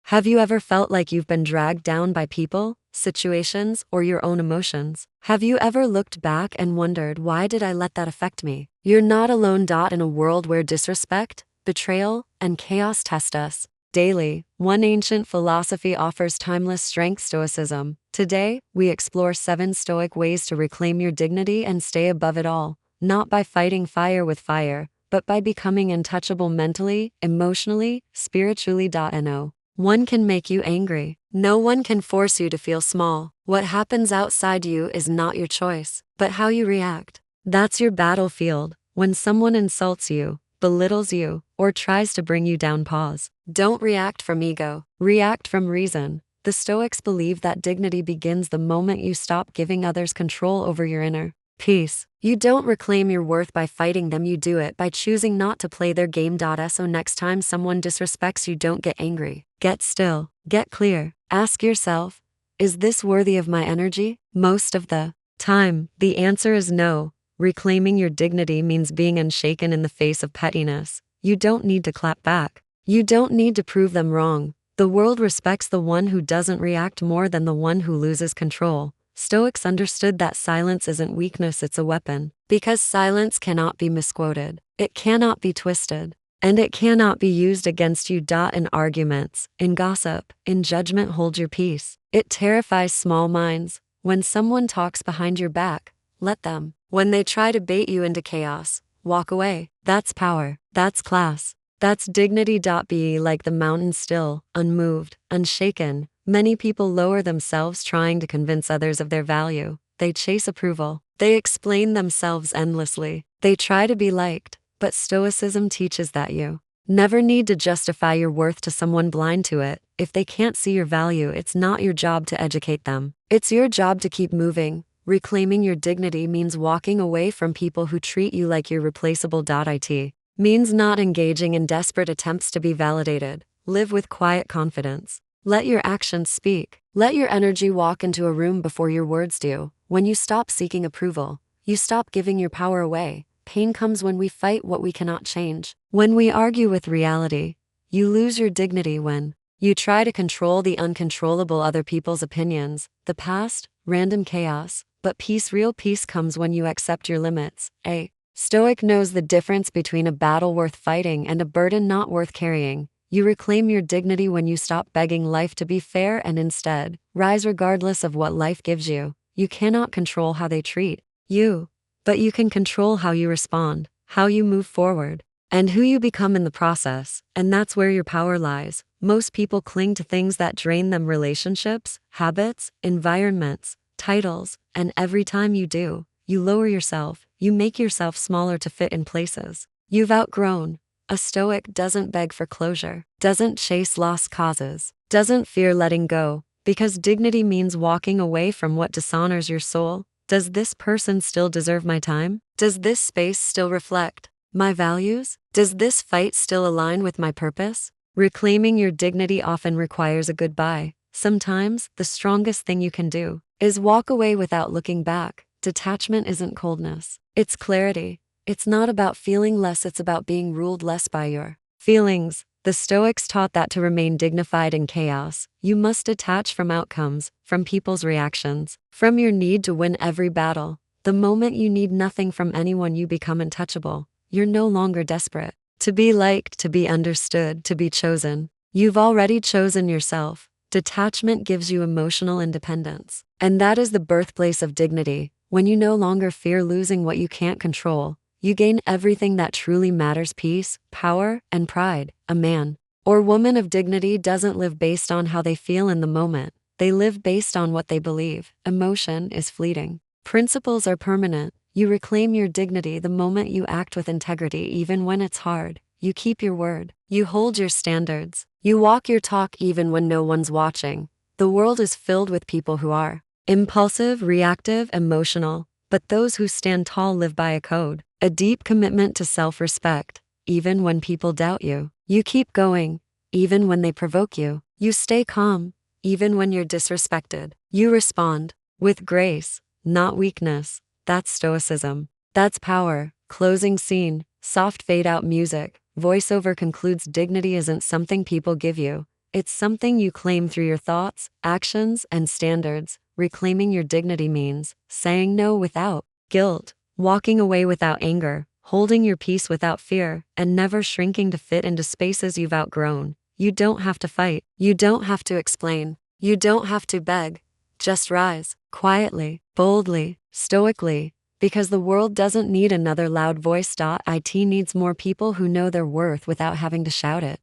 Have you ever felt like you've been dragged down by people, situations, or your own emotions? Have you ever looked back and wondered, why did I let that affect me? You're not alone. In a world where disrespect, betrayal, and chaos test us daily, one ancient philosophy offers timeless strength: Stoicism. Today, we explore 7 Stoic ways to reclaim your dignity and stay above it all, not by fighting fire with fire, but by becoming untouchable mentally, emotionally, spiritually. No one can make you angry. No one can force you to feel small. What happens outside you is not your choice, but how you react. That's your battlefield. When someone insults you, belittles you, or tries to bring you down, pause. Don't react from ego. React from reason. The Stoics believe that dignity begins the moment you stop giving others control over your inner peace. You don't reclaim your worth by fighting them, you do it by choosing not to play their game. So next time someone disrespects you, don't get angry. Get still. Get clear. Ask yourself, is this worthy of my energy? Most of the time, the answer is no. Reclaiming your dignity means being unshaken in the face of pettiness. You don't need to clap back. You don't need to prove them wrong. The world respects the one who doesn't react more than the one who loses control. Stoics understood that silence isn't weakness, it's a weapon. Because silence cannot be misquoted, it cannot be twisted, and it cannot be used against you. In arguments, in gossip, in judgment, hold your peace. It terrifies small minds. When someone talks behind your back, let them. When they try to bait you into chaos, walk away. That's power. That's class. That's dignity. Be like the mountain, still, unmoved, unshaken. Many people lower themselves trying to convince others of their value. They chase approval. They explain themselves endlessly. They try to be liked. But Stoicism teaches that you never need to justify your worth to someone blind to it. If they can't see your value, it's not your job to educate them. It's your job to keep moving. Reclaiming your dignity means walking away from people who treat you like you're replaceable. It means not engaging in desperate attempts to be validated. Live with quiet confidence. Let your actions speak. Let your energy walk into a room before your words do. When you stop seeking approval, you stop giving your power away. Pain comes when we fight what we cannot change. When we argue with reality, you lose your dignity. When you try to control the uncontrollable, other people's opinions, the past, random chaos. But peace, real peace, comes when you accept your limits. A Stoic knows the difference between a battle worth fighting and a burden not worth carrying. You reclaim your dignity when you stop begging life to be fair and instead rise regardless of what life gives you. You cannot control how they treat you, but you can control how you respond, how you move forward, and who you become in the process. And that's where your power lies. Most people cling to things that drain them: relationships, habits, environments, titles, and every time you do, you lower yourself. You make yourself smaller to fit in places you've outgrown. A Stoic doesn't beg for closure, doesn't chase lost causes, doesn't fear letting go, because dignity means walking away from what dishonors your soul. Does this person still deserve my time? Does this space still reflect my values? Does this fight still align with my purpose? Reclaiming your dignity often requires a goodbye. Sometimes, the strongest thing you can do is walk away without looking back. Detachment isn't coldness, it's clarity. It's not about feeling less, it's about being ruled less by your feelings. The Stoics taught that to remain dignified in chaos, you must detach from outcomes, from people's reactions, from your need to win every battle. The moment you need nothing from anyone, you become untouchable. You're no longer desperate to be liked, to be understood, to be chosen. You've already chosen yourself. Detachment gives you emotional independence. And that is the birthplace of dignity. When you no longer fear losing what you can't control, you gain everything that truly matters: peace, power, and pride. A man or woman of dignity doesn't live based on how they feel in the moment. They live based on what they believe. Emotion is fleeting. Principles are permanent. You reclaim your dignity the moment you act with integrity, even when it's hard. You keep your word. You hold your standards. You walk your talk even when no one's watching. The world is filled with people who are impulsive, reactive, emotional, but those who stand tall live by a code, a deep commitment to self-respect. Even when people doubt you, you keep going. Even when they provoke you, you stay calm. Even when you're disrespected, you respond with grace, not weakness. That's Stoicism. That's power. Closing scene. Soft fade out music. Voiceover concludes: dignity isn't something people give you. It's something you claim through your thoughts, actions, and standards. Reclaiming your dignity means saying no without guilt, walking away without anger, holding your peace without fear, and never shrinking to fit into spaces you've outgrown. You don't have to fight. You don't have to explain. You don't have to beg. Just rise, quietly, boldly, stoically, because the world doesn't need another loud voice. It needs more people who know their worth without having to shout it.